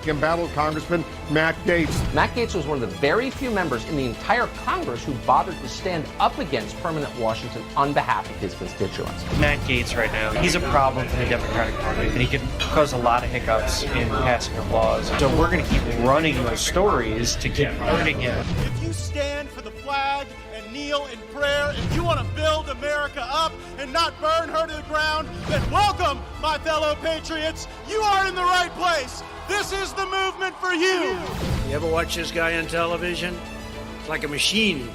embattled Congressman Matt Gaetz. Matt Gaetz was one of the very few members in the entire Congress who bothered to stand up against permanent Washington on behalf of his constituents. Matt Gaetz right now, he's a problem for the Democratic Party, and he can cause a lot of hiccups in passing of laws. So we're going to keep running those stories to keep hurting him. If you stand for the flag and kneel in prayer, if you want to build America up and not burn her to the ground, then welcome, my fellow patriots. You are in the right place. This is the movement for you. You ever watch this guy on television? It's like a machine.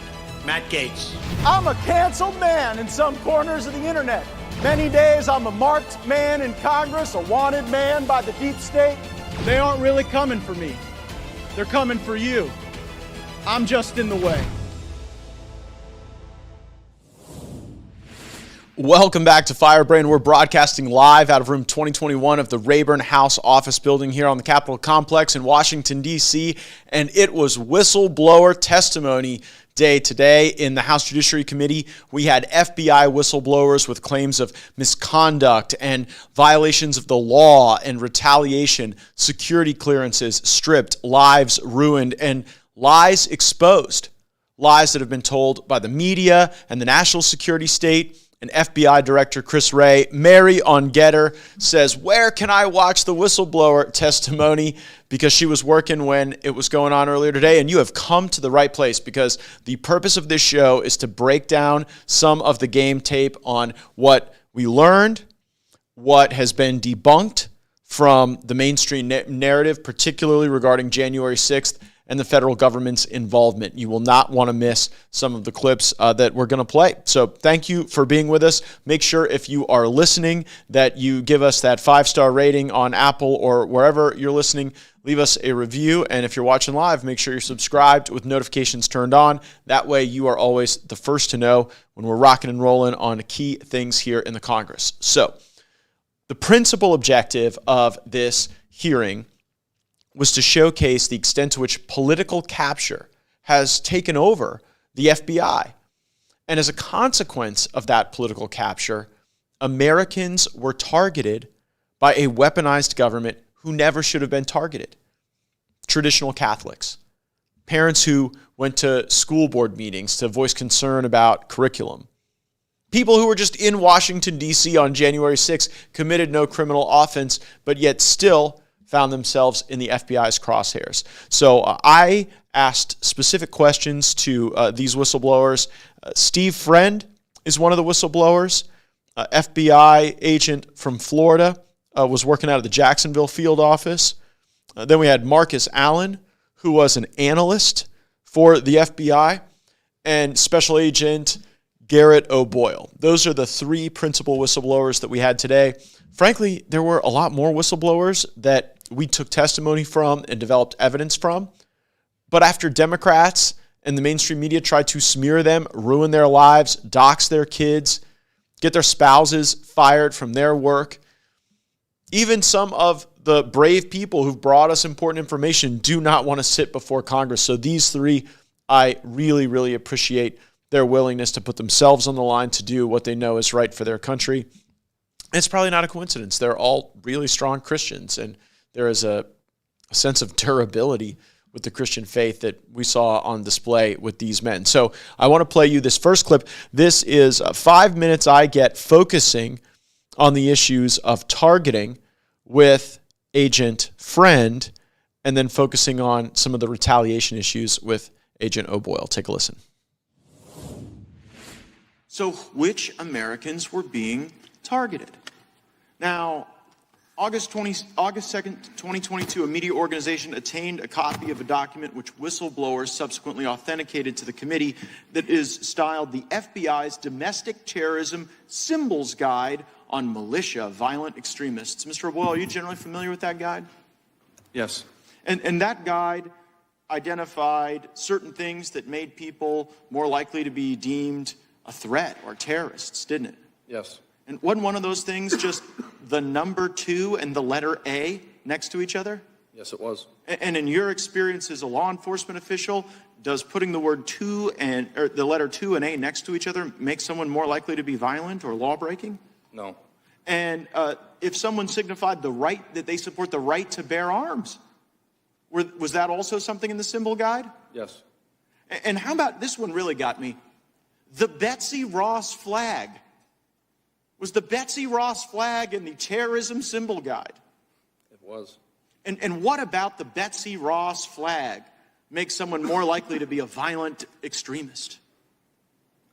Matt Gaetz. I'm a canceled man in some corners of the internet. Many days I'm a marked man in Congress, a wanted man by the deep state. They aren't really coming for me. They're coming for you. I'm just in the way. Welcome back to Firebrand. We're broadcasting live out of room 2021 of the Rayburn House office building here on the Capitol Complex in Washington, D.C., and it was whistleblower testimony day today in the House Judiciary Committee. We had FBI whistleblowers with claims of misconduct and violations of the law and retaliation, security clearances stripped, lives ruined, and lies exposed. Lies that have been told by the media and the national security state. And FBI Director Chris Wray, Mary on Getter, says, where can I watch the whistleblower testimony? Because she was working when it was going on earlier today. And you have come to the right place, because the purpose of this show is to break down some of the game tape on what we learned, what has been debunked from the mainstream narrative, particularly regarding January 6th, and the federal government's involvement. You will not want to miss some of the clips that we're going to play. So thank you for being with us. Make sure if you are listening that you give us that 5-star rating on Apple or wherever you're listening. Leave us a review. And if you're watching live, make sure you're subscribed with notifications turned on. That way you are always the first to know when we're rocking and rolling on key things here in the Congress. So the principal objective of this hearing was to showcase the extent to which political capture has taken over the FBI. And as a consequence of that political capture, Americans were targeted by a weaponized government who never should have been targeted. Traditional Catholics, parents who went to school board meetings to voice concern about curriculum, people who were just in Washington, D.C. on January 6th, committed no criminal offense, but yet still found themselves in the FBI's crosshairs. So I asked specific questions to these whistleblowers. Steve Friend is one of the whistleblowers. FBI agent from Florida, was working out of the Jacksonville field office. Then we had Marcus Allen, who was an analyst for the FBI, and Special Agent Garrett O'Boyle. Those are the three principal whistleblowers that we had today. Frankly, there were a lot more whistleblowers that we took testimony from and developed evidence from. But after Democrats and the mainstream media tried to smear them, ruin their lives, dox their kids, get their spouses fired from their work, even some of the brave people who've brought us important information do not want to sit before Congress. So these three, I really, really appreciate their willingness to put themselves on the line to do what they know is right for their country. And it's probably not a coincidence. They're all really strong Christians, and there is a sense of durability with the Christian faith that we saw on display with these men. So I want to play you this first clip. This is 5 minutes I get focusing on the issues of targeting with Agent Friend, and then focusing on some of the retaliation issues with Agent O'Boyle. Take a listen. So which Americans were being targeted? Now, August 2nd, 2022, a media organization obtained a copy of a document which whistleblowers subsequently authenticated to the committee that is styled the FBI's Domestic Terrorism Symbols Guide on Militia Violent Extremists. Mr. O'Boyle, are you generally familiar with that guide? Yes. And that guide identified certain things that made people more likely to be deemed a threat or terrorists, didn't it? Yes. And wasn't one of those things just the number 2 and the letter A next to each other? Yes, it was. And in your experience as a law enforcement official, does putting the word 2 or the letter 2 and A next to each other make someone more likely to be violent or law-breaking? No. And if someone signified the right, that they support the right to bear arms, Was that also something in the symbol guide? Yes. And how about, this one really got me, the Betsy Ross flag. Was the Betsy Ross flag in the terrorism symbol guide? It was. And what about the Betsy Ross flag makes someone more likely to be a violent extremist?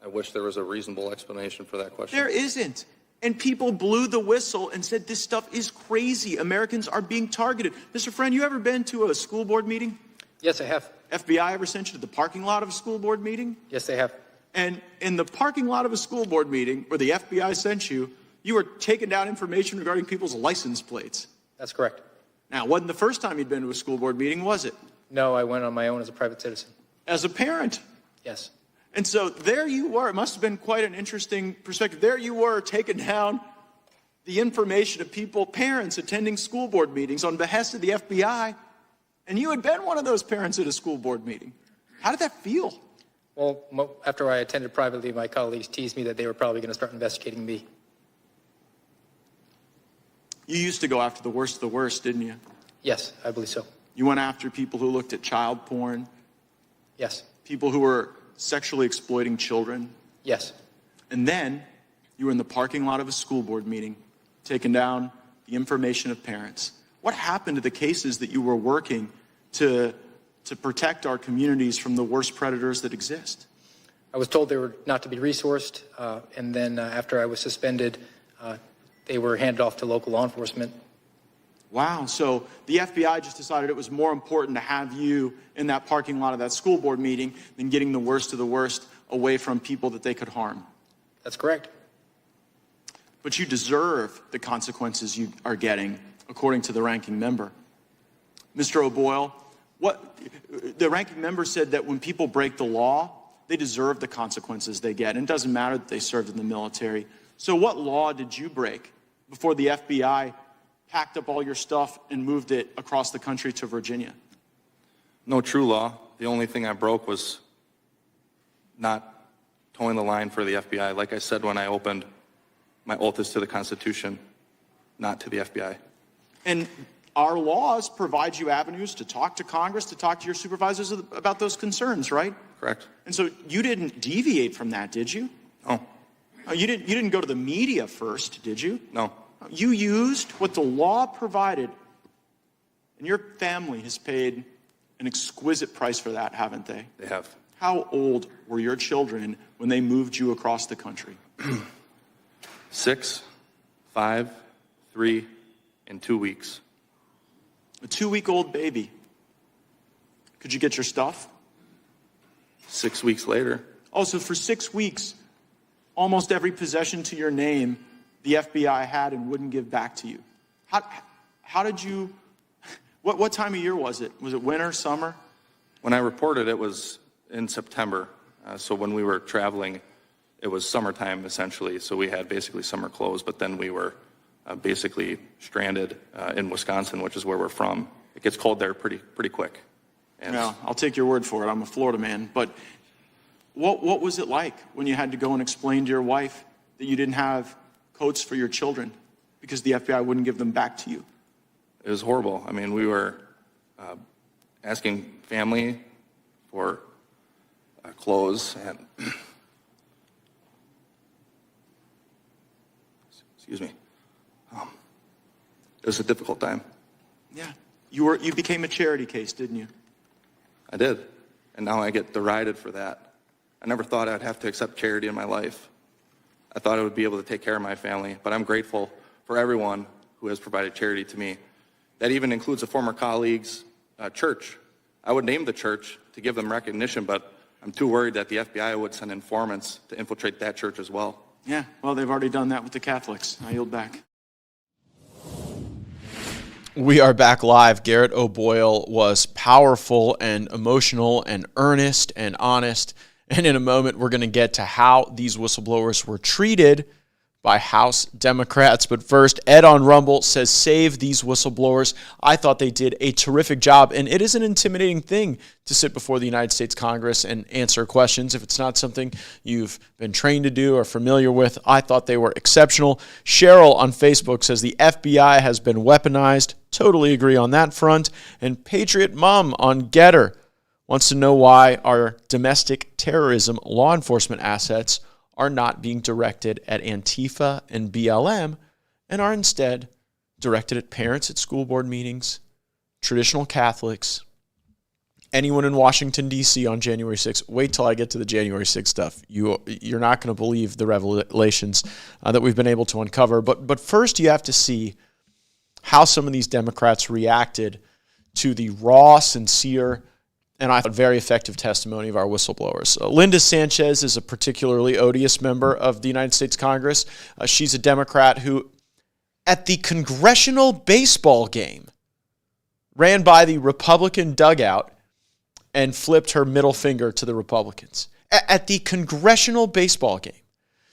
I wish there was a reasonable explanation for that question. There isn't. And people blew the whistle and said, this stuff is crazy. Americans are being targeted. Mr. Friend, you ever been to a school board meeting? Yes, I have. FBI ever sent you to the parking lot of a school board meeting? Yes, they have. And in the parking lot of a school board meeting where the FBI sent you, you were taking down information regarding people's license plates. That's correct. Now, it wasn't the first time you'd been to a school board meeting, was it? No, I went on my own as a private citizen. As a parent. Yes. And so there you were. It must have been quite an interesting perspective. There you were taking down the information of people, parents attending school board meetings on behest of the FBI. And you had been one of those parents at a school board meeting. How did that feel? Well, after I attended privately, my colleagues teased me that they were probably going to start investigating me. You used to go after the worst of the worst, didn't you? Yes, I believe so. You went after people who looked at child porn. Yes. People who were sexually exploiting children. Yes. And then you were in the parking lot of a school board meeting, taking down the information of parents. What happened to the cases that you were working to protect our communities from the worst predators that exist? I was told they were not to be resourced, and then after I was suspended, they were handed off to local law enforcement. Wow, so the FBI just decided it was more important to have you in that parking lot of that school board meeting than getting the worst of the worst away from people that they could harm. That's correct. But you deserve the consequences you are getting, according to the ranking member. Mr. O'Boyle, the ranking member said that when people break the law, they deserve the consequences they get. And it doesn't matter that they served in the military. So what law did you break before the FBI packed up all your stuff and moved it across the country to Virginia? No true law. The only thing I broke was not towing the line for the FBI. Like I said when I opened, my oath is to the Constitution, not to the FBI. And our laws provide you avenues to talk to Congress, to talk to your supervisors about those concerns, right? Correct. And so you didn't deviate from that, did you? No. You didn't go to the media first, did you? No. You used what the law provided, and your family has paid an exquisite price for that, haven't they? They have. How old were your children when they moved you across the country? 6, 5, 3, and 2 weeks. A 2-week-old baby. Could you get your stuff? 6 weeks later. Oh, so for 6 weeks, almost every possession to your name the FBI had and wouldn't give back to you. How did you, what time of year was it? Was it winter, summer? When I reported, it was in September. So when we were traveling, it was summertime essentially. So we had basically summer clothes, but then we were basically stranded in Wisconsin, which is where we're from. It gets cold there pretty quick. And yeah, I'll take your word for it. I'm a Florida man. But what was it like when you had to go and explain to your wife that you didn't have coats for your children because the FBI wouldn't give them back to you? It was horrible. I mean, we were asking family for clothes and excuse me. It was a difficult time. Yeah, you became a charity case, didn't you? I did, and now I get derided for that. I never thought I'd have to accept charity in my life. I thought I would be able to take care of my family, but I'm grateful for everyone who has provided charity to me. That even includes a former colleague's church. I would name the church to give them recognition, but I'm too worried that the FBI would send informants to infiltrate that church as well. Yeah, well, they've already done that with the Catholics. I yield back. We are back live. Garrett O'Boyle was powerful and emotional and earnest and honest. And in a moment, we're going to get to how these whistleblowers were treated by House Democrats. But first, Ed on Rumble says, save these whistleblowers. I thought they did a terrific job, and it is an intimidating thing to sit before the United States Congress and answer questions if it's not something you've been trained to do or familiar with. I thought they were exceptional. Cheryl on Facebook says the FBI has been weaponized. Totally agree on that front. And Patriot Mom on Getter wants to know why our domestic terrorism law enforcement assets are not being directed at Antifa and BLM and are instead directed at parents at school board meetings, traditional Catholics, anyone in Washington, D.C. on January 6th. Wait till I get to the January 6th stuff. You're not going to believe the revelations that we've been able to uncover. But first, you have to see how some of these Democrats reacted to the raw, sincere, and I thought very effective testimony of our whistleblowers. Linda Sanchez is a particularly odious member of the United States Congress. She's a Democrat who, at the congressional baseball game, ran by the Republican dugout and flipped her middle finger to the Republicans. At the congressional baseball game.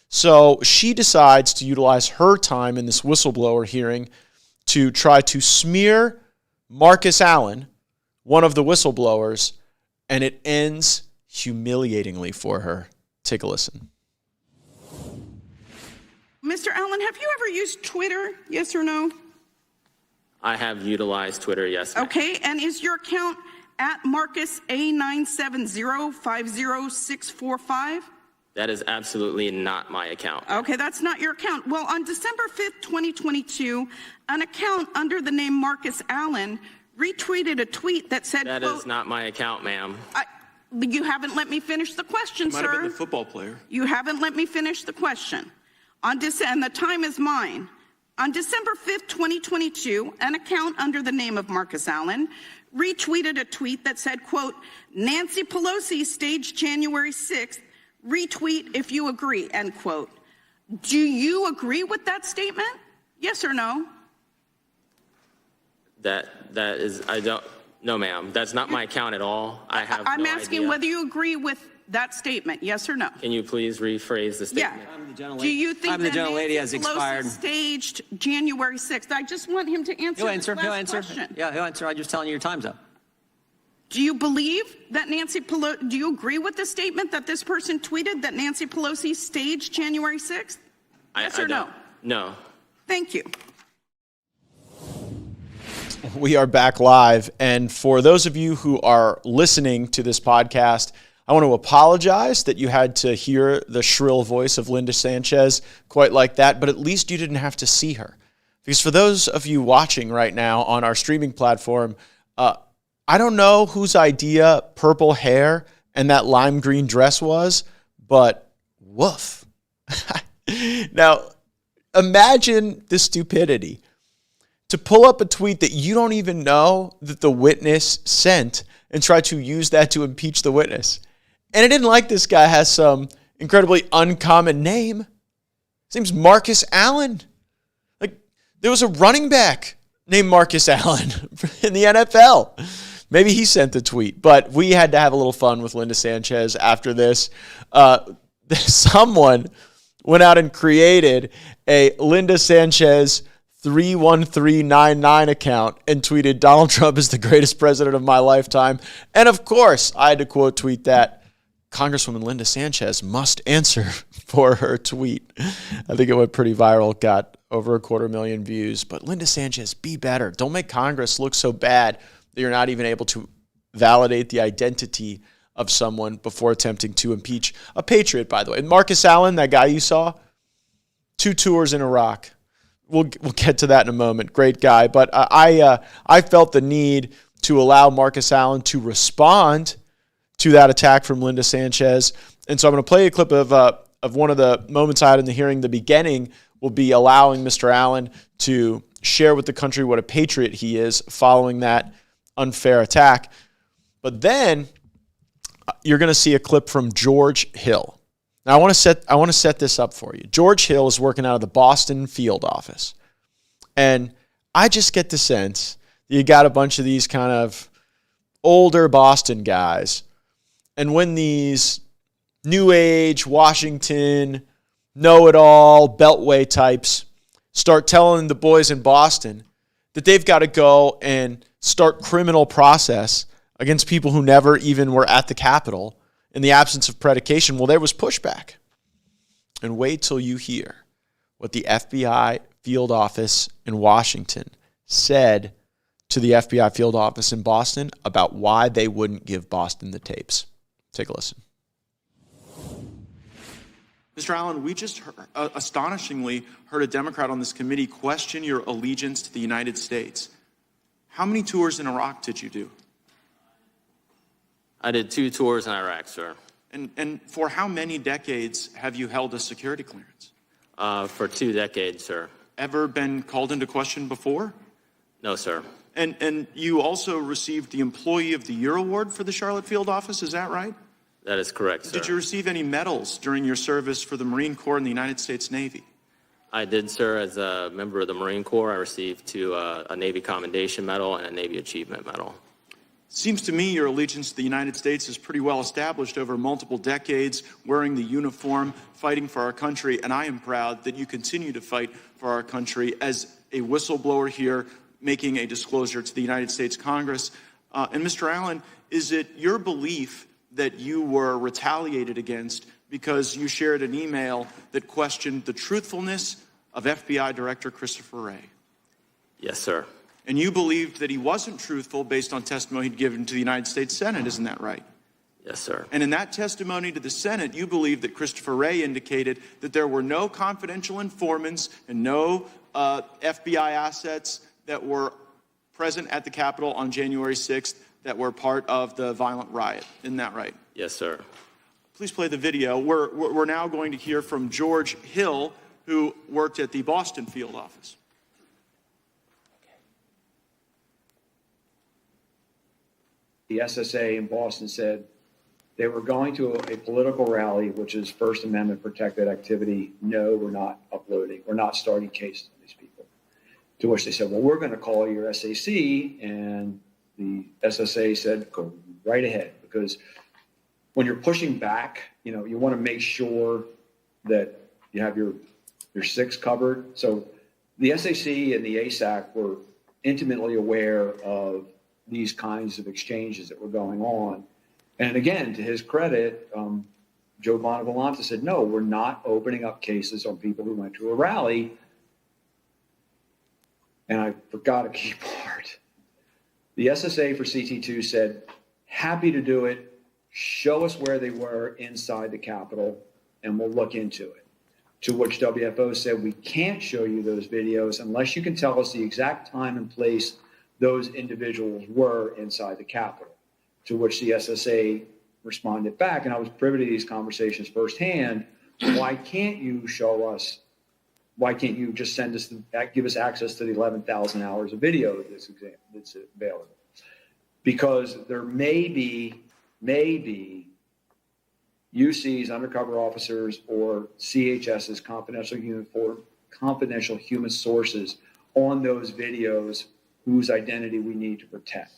So she decides to utilize her time in this whistleblower hearing to try to smear Marcus Allen, one of the whistleblowers, and it ends humiliatingly for her. Take a listen. Mr. Allen, have you ever used Twitter, yes or no? I have utilized Twitter, yes. Okay, and is your account at Marcus A970-50645? That is absolutely not my account. Okay, that's not your account. Well, on December 5th, 2022, an account under the name Marcus Allen retweeted a tweet that said, That is not my account, ma'am. You haven't let me finish the question, Might sir. have been a football player. You haven't let me finish the question. And the time is mine. On December 5th, 2022, an account under the name of Marcus Allen retweeted a tweet that said, quote, Nancy Pelosi staged January 6th, retweet if you agree, end quote. Do you agree with that statement? Yes or no? That is, I don't, no ma'am. That's not my account at all. I'm asking whether you agree with that statement, yes or no? Can you please rephrase the statement? Yeah. Do you think that Nancy Pelosi staged January 6th? I just want him to answer He'll answer. Yeah, he'll answer. I'm just telling you your time's up. Do you believe that do you agree with the statement that this person tweeted that Nancy Pelosi staged January 6th? Yes or no? No. Thank you. We are back live, and for those of you who are listening to this podcast, I want to apologize that you had to hear the shrill voice of Linda Sanchez quite like that, but at least you didn't have to see her. Because for those of you watching right now on our streaming platform, I don't know whose idea purple hair and that lime green dress was, but woof. Now, imagine the stupidity to pull up a tweet that you don't even know that the witness sent and try to use that to impeach the witness. And I didn't like this guy has some incredibly uncommon name. His name's Marcus Allen. Like, there was a running back named Marcus Allen in the NFL. Maybe he sent the tweet, but we had to have a little fun with Linda Sanchez after this. Someone went out and created a Linda Sanchez 31399 account and tweeted, Donald Trump is the greatest president of my lifetime. And of course, I had to quote tweet that. Congresswoman Linda Sanchez must answer for her tweet. I think it went pretty viral, got over 250,000 views. But Linda Sanchez, be better. Don't make Congress look so bad that you're not even able to validate the identity of someone before attempting to impeach a patriot, by the way. And Marcus Allen, that guy you saw, 2 tours in Iraq. We'll get to that in a moment. Great guy. But I felt the need to allow Marcus Allen to respond to that attack from Linda Sanchez. And so I'm going to play a clip of one of the moments I had in the hearing. The beginning will be allowing Mr. Allen to share with the country what a patriot he is following that unfair attack. But then you're going to see a clip from George Hill. Now I want to set this up for you. George Hill is working out of the Boston field office. And I just get the sense that you got a bunch of these kind of older Boston guys. And when these New Age, Washington, know-it-all, beltway types start telling the boys in Boston that they've got to go and start criminal process against people who never even were at the Capitol in the absence of predication, well, there was pushback. And wait till you hear what the FBI field office in Washington said to the FBI field office in Boston about why they wouldn't give Boston the tapes. Take a listen. Mr. Allen, we just astonishingly heard a Democrat on this committee question your allegiance to the United States. How many tours in Iraq did you do? I did 2 tours in Iraq, sir. And for how many decades have you held a security clearance? For 2 decades, sir. Ever been called into question before? No, sir. And you also received the Employee of the Year Award for the Charlotte Field Office, is that right? That is correct, sir. Did you receive any medals during your service for the Marine Corps and the United States Navy? I did, sir. As a member of the Marine Corps, I received 2, a Navy Commendation Medal and a Navy Achievement Medal. Seems to me your allegiance to the United States is pretty well established over multiple decades, wearing the uniform, fighting for our country, and I am proud that you continue to fight for our country as a whistleblower here, making a disclosure to the United States Congress. And Mr. Allen, is it your belief that you were retaliated against because you shared an email that questioned the truthfulness of FBI Director Christopher Wray? Yes, sir. And you believed that he wasn't truthful based on testimony he'd given to the United States Senate, isn't that right? Yes, sir. And in that testimony to the Senate, you believed that Christopher Wray indicated that there were no confidential informants and no FBI assets that were present at the Capitol on January 6th that were part of the violent riot. Isn't that right? Yes, sir. Please play the video. We're now going to hear from George Hill, who worked at the Boston field office. The SSA in Boston said they were going to a political rally, which is First Amendment protected activity. No, we're not uploading. We're not starting cases on these people. To which they said, well, we're going to call your SAC. And the SSA said, go right ahead. Because when you're pushing back, you want to make sure that you have your 6 covered. So the SAC and the ASAC were intimately aware of these kinds of exchanges that were going on. And again, to his credit, Joe Bonavolonta said, no, we're not opening up cases on people who went to a rally. And I forgot a key part. The SSA for CT2 said, happy to do it. Show us where they were inside the Capitol, and we'll look into it. To which WFO said, we can't show you those videos unless you can tell us the exact time and place those individuals were inside the Capitol. To which the SSA responded back, and I was privy to these conversations firsthand. Why can't you show us? Why can't you just give us access to the 11,000 hours of video that's available? Because there may be UC's undercover officers or CHS's confidential human sources on those videos whose identity we need to protect.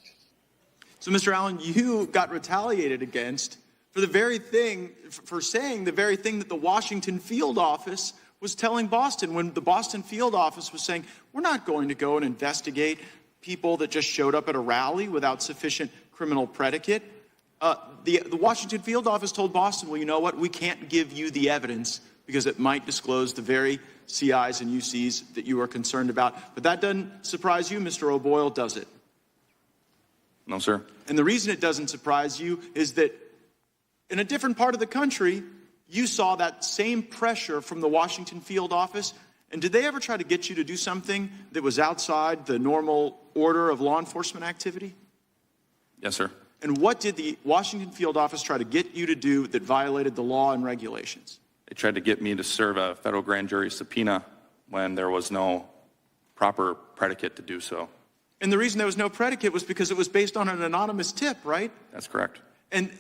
So, Mr. Allen, you got retaliated against for saying the very thing that the Washington field office was telling Boston, when the Boston field office was saying, we're not going to go and investigate people that just showed up at a rally without sufficient criminal predicate. The Washington field office told Boston, well, you know what? We can't give you the evidence because it might disclose the very CIs and UCs that you are concerned about. But that doesn't surprise you, Mr. O'Boyle, does it? No, sir. And the reason it doesn't surprise you is that in a different part of the country, you saw that same pressure from the Washington field office. And did they ever try to get you to do something that was outside the normal order of law enforcement activity? Yes, sir. And what did the Washington field office try to get you to do that violated the law and regulations? They tried to get me to serve a federal grand jury subpoena when there was no proper predicate to do so. And the reason there was no predicate was because it was based on an anonymous tip, right? That's correct. And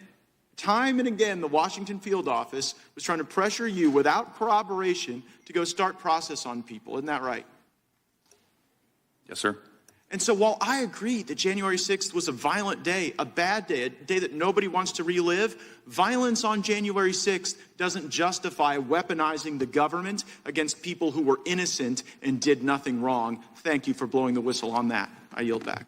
time and again, the Washington field office was trying to pressure you without corroboration to go start process on people. Isn't that right? Yes, sir. And so while I agree that January 6th was a violent day, a bad day, a day that nobody wants to relive, violence on January 6th doesn't justify weaponizing the government against people who were innocent and did nothing wrong. Thank you for blowing the whistle on that. I yield back.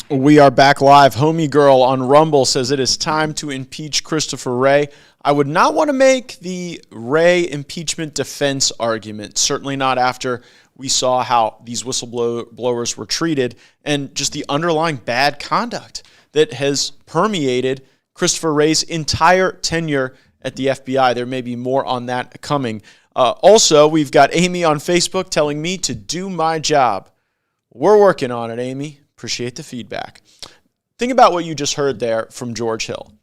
We are back live. Homie Girl on Rumble says it is time to impeach Christopher Wray. I would not want to make the Wray impeachment defense argument, certainly not after we saw how these whistleblowers were treated and just the underlying bad conduct that has permeated Christopher Wray's entire tenure at the FBI. There may be more on that coming. Also, we've got Amy on Facebook telling me to do my job. We're working on it, Amy. Appreciate the feedback. Think about what you just heard there from George Hill.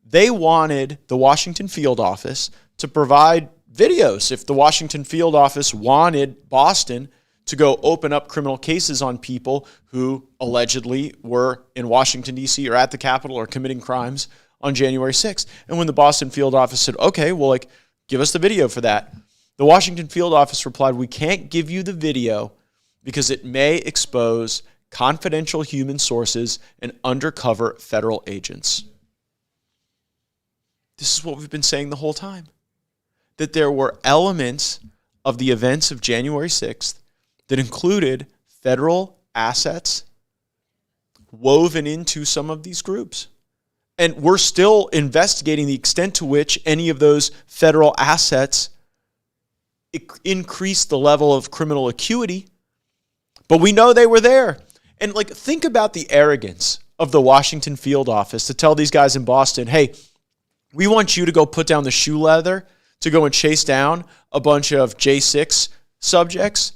They wanted the Washington field office to provide videos. If the Washington field office wanted Boston to go open up criminal cases on people who allegedly were in Washington, D.C. or at the Capitol or committing crimes on January 6th. And when the Boston field office said, okay, well, give us the video for that, the Washington field office replied, we can't give you the video because it may expose confidential human sources and undercover federal agents. This is what we've been saying the whole time, that there were elements of the events of January 6th that included federal assets woven into some of these groups. And we're still investigating the extent to which any of those federal assets increased the level of criminal acuity, but we know they were there. And think about the arrogance of the Washington field office to tell these guys in Boston, hey, we want you to go put down the shoe leather to go and chase down a bunch of J6 subjects,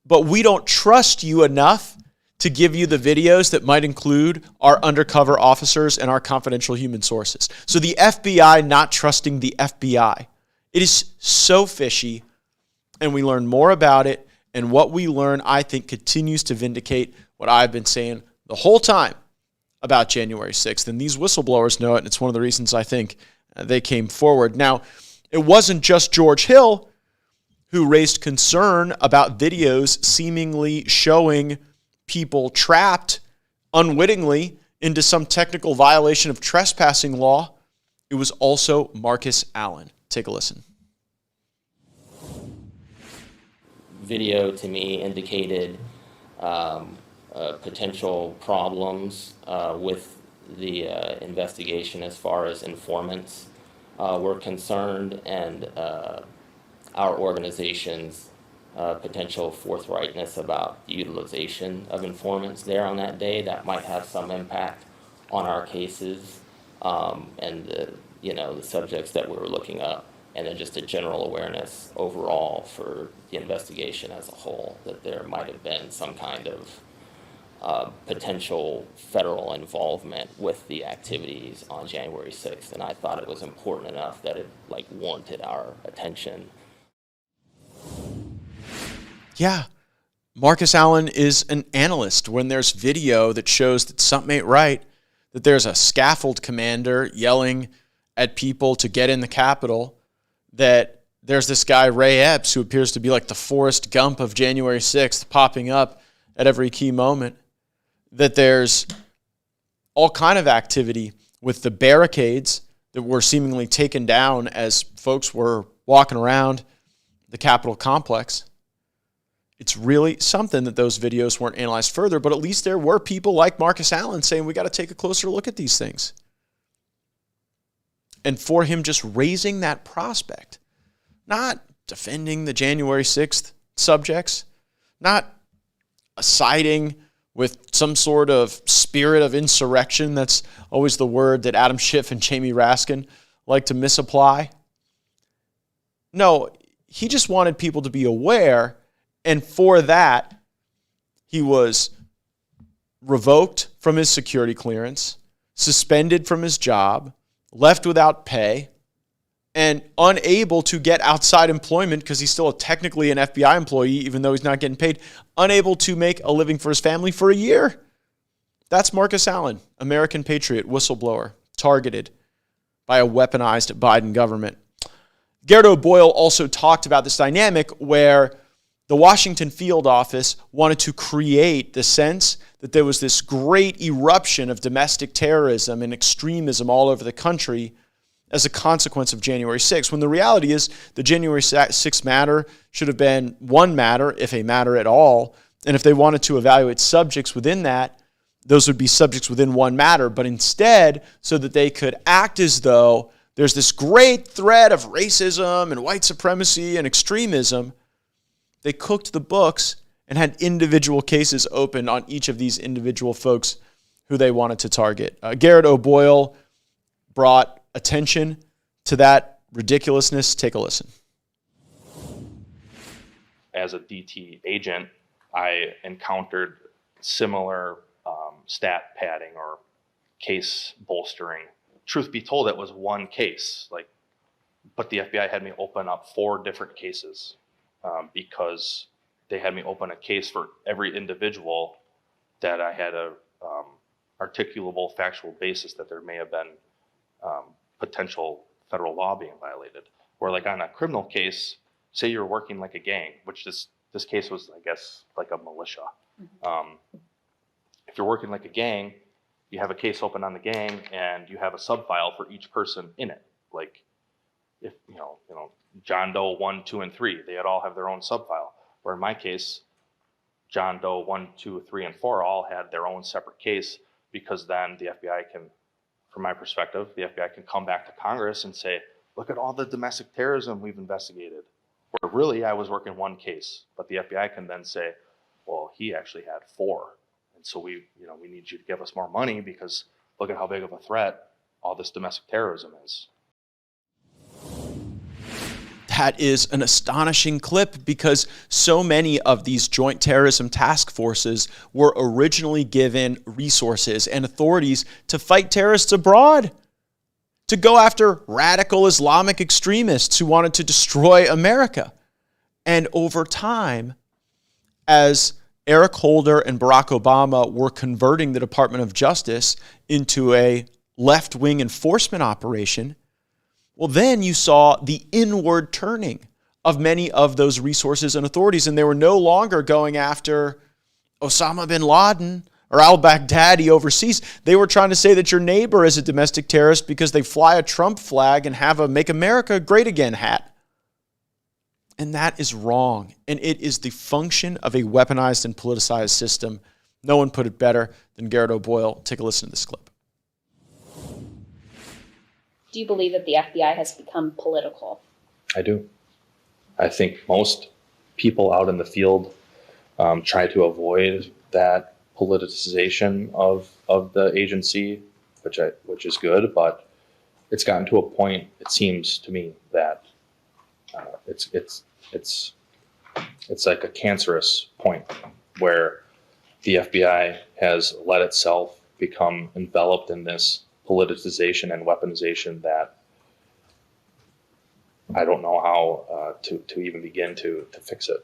but we don't trust you enough to give you the videos that might include our undercover officers and our confidential human sources. So the FBI not trusting the FBI. It is so fishy, and we learn more about it, and what we learn, I think, continues to vindicate what I've been saying the whole time about January 6th, and these whistleblowers know it, and it's one of the reasons I think they came forward. Now, it wasn't just George Hill who raised concern about videos seemingly showing people trapped unwittingly into some technical violation of trespassing law. It was also Marcus Allen. Take a listen. Video to me indicated potential problems with the investigation as far as informants were concerned, and our organization's potential forthrightness about the utilization of informants there on that day. That might have some impact on our cases and the subjects that we were looking up, and then just a general awareness overall for the investigation as a whole, that there might have been some kind of potential federal involvement with the activities on January 6th. And I thought it was important enough that it warranted our attention. Yeah, Marcus Allen is an analyst. When there's video that shows that something ain't right, that there's a scaffold commander yelling at people to get in the Capitol, that there's this guy, Ray Epps, who appears to be like the Forrest Gump of January 6th, popping up at every key moment, that there's all kind of activity with the barricades that were seemingly taken down as folks were walking around the Capitol complex. It's really something that those videos weren't analyzed further, but at least there were people like Marcus Allen saying we got to take a closer look at these things. And for him just raising that prospect, not defending the January 6th subjects, not siding with some sort of spirit of insurrection. That's always the word that Adam Schiff and Jamie Raskin like to misapply. No, he just wanted people to be aware, and for that, he was revoked from his security clearance, suspended from his job, left without pay, and unable to get outside employment because he's still technically an FBI employee, even though he's not getting paid, unable to make a living for his family for a year. That's Marcus Allen, American patriot, whistleblower, targeted by a weaponized Biden government. Gerardo Boyle also talked about this dynamic where the Washington field office wanted to create the sense that there was this great eruption of domestic terrorism and extremism all over the country as a consequence of January 6th, when the reality is the January 6th matter should have been one matter, if a matter at all, and if they wanted to evaluate subjects within that, those would be subjects within one matter, but instead, so that they could act as though there's this great threat of racism and white supremacy and extremism, they cooked the books and had individual cases open on each of these individual folks who they wanted to target. Garrett O'Boyle brought attention to that ridiculousness. Take a listen. As a DT agent, I encountered similar stat padding or case bolstering. Truth be told, it was one case, but the FBI had me open up 4 different cases because they had me open a case for every individual that I had a articulable factual basis that there may have been potential federal law being violated. Or like on a criminal case, say you're working like a gang, which this case was, I guess, like a militia. If you're working like a gang, you have a case open on the gang and you have a sub-file for each person in it. Like if, you know, John Doe 1, 2, and 3, they all have their own sub-file. Or in my case, John Doe 1, 2, 3, and 4 all had their own separate case, because then the FBI can, from my perspective, the FBI can come back to Congress and say, look at all the domestic terrorism we've investigated. Where really I was working one case, but the FBI can then say, well, he actually had 4. And so we need you to give us more money because look at how big of a threat all this domestic terrorism is. That is an astonishing clip, because so many of these joint terrorism task forces were originally given resources and authorities to fight terrorists abroad, to go after radical Islamic extremists who wanted to destroy America. And over time, as Eric Holder and Barack Obama were converting the Department of Justice into a left-wing enforcement operation, well, then you saw the inward turning of many of those resources and authorities, and they were no longer going after Osama bin Laden or al-Baghdadi overseas. They were trying to say that your neighbor is a domestic terrorist because they fly a Trump flag and have a Make America Great Again hat. And that is wrong. And it is the function of a weaponized and politicized system. No one put it better than Garrett O'Boyle. Take a listen to this clip. Do you believe that the FBI has become political? I do. I think most people out in the field try to avoid that politicization of the agency, which is good, but it's gotten to a point, it seems to me, that it's like a cancerous point where the FBI has let itself become enveloped in this politicization and weaponization that I don't know how to even begin to fix it.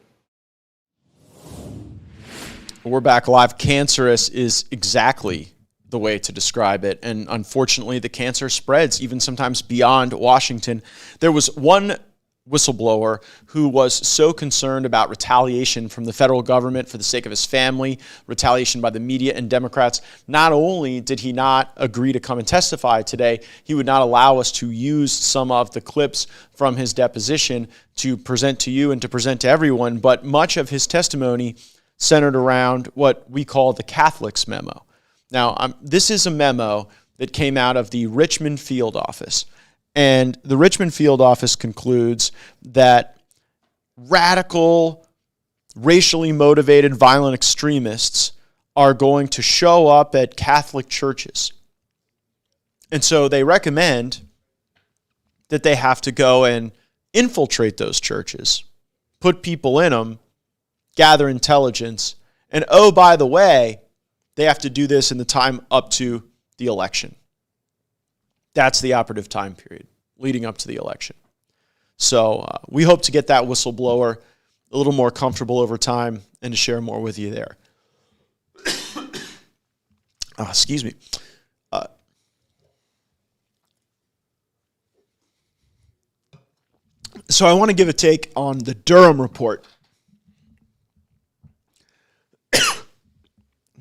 We're back live. Cancerous is exactly the way to describe it. And unfortunately, the cancer spreads even sometimes beyond Washington. There was one whistleblower who was so concerned about retaliation from the federal government for the sake of his family, retaliation by the media and Democrats. Not only did he not agree to come and testify today, he would not allow us to use some of the clips from his deposition to present to you and to present to everyone, but much of his testimony centered around what we call the Catholics memo. Now, this is a memo that came out of the Richmond field office. And the Richmond field office concludes that radical, racially motivated, violent extremists are going to show up at Catholic churches. And so they recommend that they have to go and infiltrate those churches, put people in them, gather intelligence, and oh, by the way, they have to do this in the time up to the election. That's the operative time period leading up to the election. So we hope to get that whistleblower a little more comfortable over time and to share more with you there. Excuse me. So I want to give a take on the Durham report.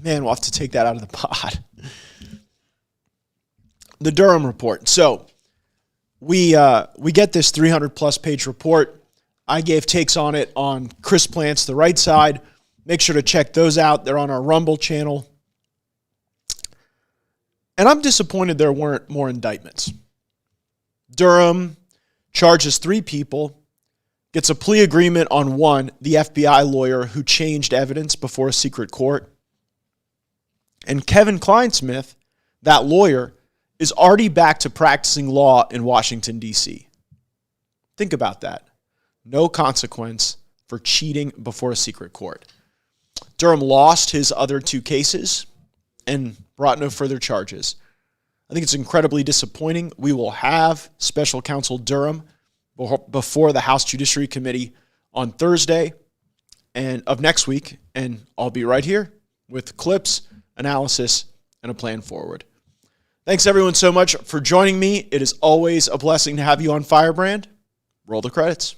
Man, we'll have to take that out of the pod. The Durham report. So we get this 300-plus page report. I gave takes on it on Chris Plant's The Right Side. Make sure to check those out. They're on our Rumble channel. And I'm disappointed there weren't more indictments. Durham charges 3 people, gets a plea agreement on 1, the FBI lawyer who changed evidence before a secret court. And Kevin Kleinsmith, that lawyer, is already back to practicing law in Washington, D.C. Think about that. No consequence for cheating before a secret court. Durham lost his other 2 cases and brought no further charges. I think it's incredibly disappointing. We will have special counsel Durham before the House Judiciary Committee on Thursday of next week, and I'll be right here with clips, analysis, and a plan forward. Thanks everyone so much for joining me. It is always a blessing to have you on Firebrand. Roll the credits.